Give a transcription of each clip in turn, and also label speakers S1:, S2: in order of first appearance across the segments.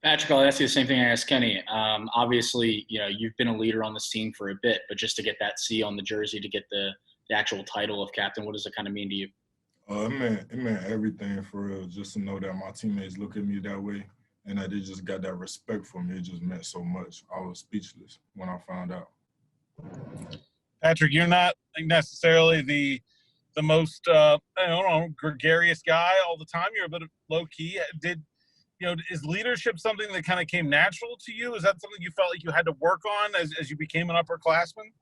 S1: Patrick, I'll ask you the same thing I asked Kenny. Obviously, you've been a leader on this team for a bit, but just to get that C on the jersey, to get the actual title of captain, what does it kind of mean to you?
S2: It meant everything for real. Just to know that my teammates look at me that way and that they just got that respect for me, it just meant so much. I was speechless when I found out.
S3: Patrick, you're not necessarily the most I don't know, gregarious guy all the time. You're a bit low key. Is leadership something that kind of came natural to you? Is that something you felt like you had to work on as you became an upperclassman?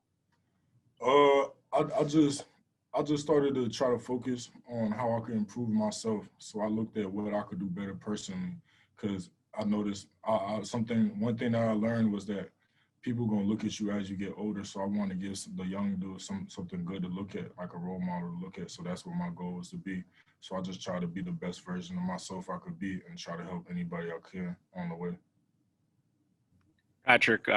S2: I just started to try to focus on how I could improve myself. So I looked at what I could do better personally, because I noticed one thing that I learned was that people gonna look at you as you get older. So I want to give the young dudes something good to look at, like a role model to look at. So that's what my goal was to be. So I just try to be the best version of myself I could be and try to help anybody I can on the way.
S4: Patrick,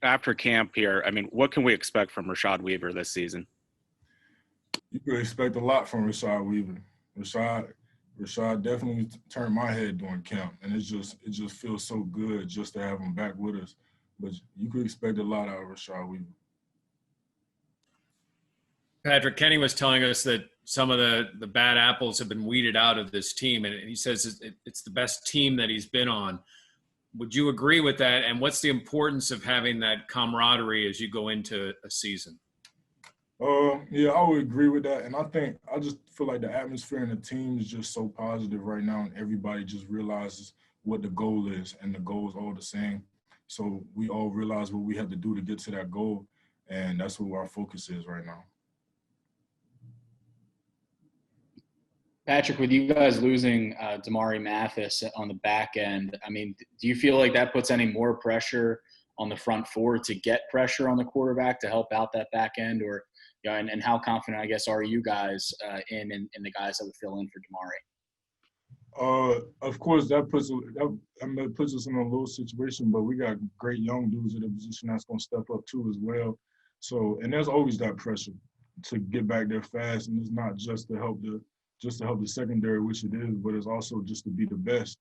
S4: after camp here, I mean, what can we expect from Rashad Weaver this season?
S2: You could expect a lot from Rashad Weaver. Rashad definitely turned my head during camp, and it just feels so good just to have him back with us. But you could expect a lot out of Rashad Weaver.
S5: Patrick, Kenny was telling us that some of the bad apples have been weeded out of this team, and he says it's the best team that he's been on. Would you agree with that? And what's the importance of having that camaraderie as you go into a season?
S2: Yeah, I would agree with that. And I just feel like the atmosphere in the team is just so positive right now, and everybody just realizes what the goal is, and the goal is all the same. So we all realize what we have to do to get to that goal, and that's what our focus is right now.
S1: Patrick, with you guys losing Damari Mathis on the back end, I mean, do you feel like that puts any more pressure on the front four to get pressure on the quarterback to help out that back end, or and how confident, I guess, are you guys in the guys that would fill in for Damari?
S2: Of course, that puts us in a little situation, but we got great young dudes at a position that's going to step up too as well. So, and there's always that pressure to get back there fast, and it's not just to help the secondary, which it is, but it's also just to be the best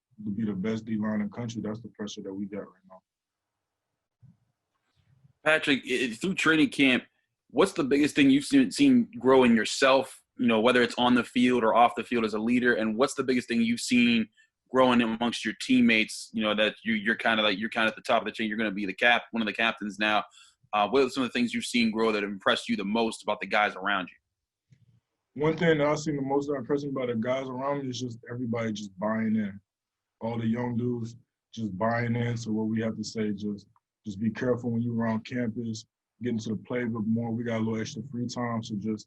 S2: D line in the country. That's the pressure that we got right now.
S6: Patrick, through training camp, what's the biggest thing you've seen grow in yourself, whether it's on the field or off the field as a leader? And what's the biggest thing you've seen growing amongst your teammates, that you're kind of at the top of the chain, you're going to be one of the captains now. What are some of the things you've seen grow that have impressed you the most about the guys around you?
S2: One thing that I've seen the most that impressed me about the guys around me is just everybody just buying in. All the young dudes just buying in. So what we have to say, just be careful when you're around campus, get into the playbook more. We got a little extra free time, so just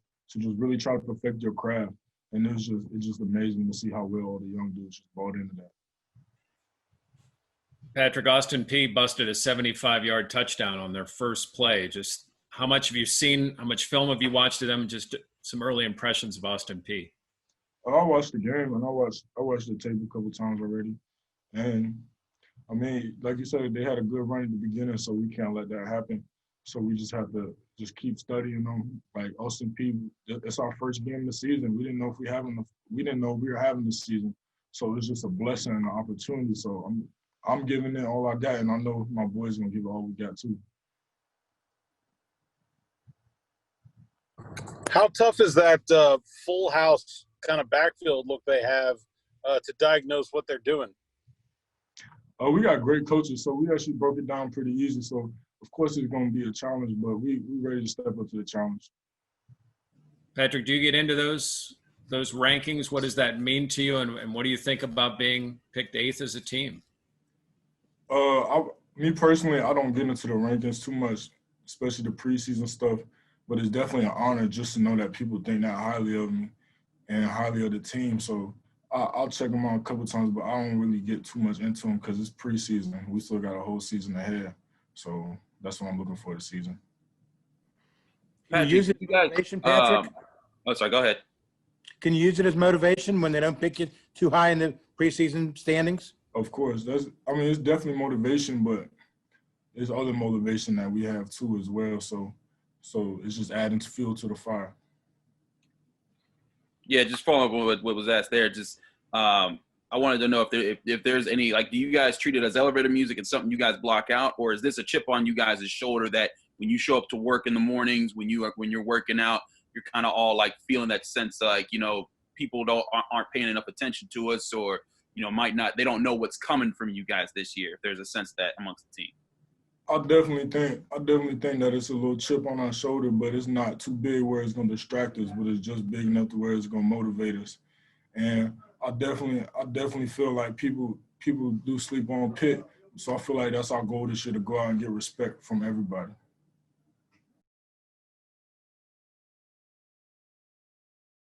S2: really try to perfect your craft. And it's just amazing to see how well all the young dudes just bought into that.
S5: Patrick, Austin P busted a 75-yard touchdown on their first play. Just how much have you seen? How much film have you watched of them? Just some early impressions of Austin P.
S2: I watched the game, and I watched the tape a couple times already. And, I mean, like you said, they had a good run at the beginning, so we can't let that happen. So we just have to just keep studying them. Like Austin P, it's our first game of the season. We didn't know we were having this season. So it's just a blessing and an opportunity. So I'm giving it all I got, and I know my boys gonna give it all we got too.
S3: How tough is that full house kind of backfield look they have to diagnose what they're doing?
S2: We got great coaches, so we actually broke it down pretty easy. So of course it's going to be a challenge, but we ready to step up to the challenge.
S5: Patrick, do you get into those rankings? What does that mean to you, and what do you think about being picked 8th as a team?
S2: Me personally, I don't get into the rankings too much, especially the preseason stuff. But it's definitely an honor just to know that people think that highly of me and highly of the team. So I'll check them out a couple times, but I don't really get too much into them because it's preseason. We still got a whole season ahead. So that's what I'm looking for this season.
S7: Can you use it as motivation, Patrick?
S6: Sorry, go ahead.
S7: Can you use it as motivation when they don't pick you too high in the preseason standings?
S2: Of course. It's definitely motivation, but there's other motivation that we have too as well. So it's just adding fuel to the fire.
S6: Yeah, just following up on what was asked there. Just I wanted to know if there's any, like, do you guys treat it as elevator music and something you guys block out, or is this a chip on you guys' shoulder that when you show up to work in the mornings, when you're working out, you're kind of all like feeling that sense like, you know, people aren't paying enough attention to us, or, you know, they don't know what's coming from you guys this year, if there's a sense that amongst the team?
S2: I definitely think that it's a little chip on our shoulder, but it's not too big where it's going to distract us, but it's just big enough to where it's going to motivate us. And I definitely feel like people do sleep on Pitt, so I feel like that's our goal this year, to go out and get respect from everybody.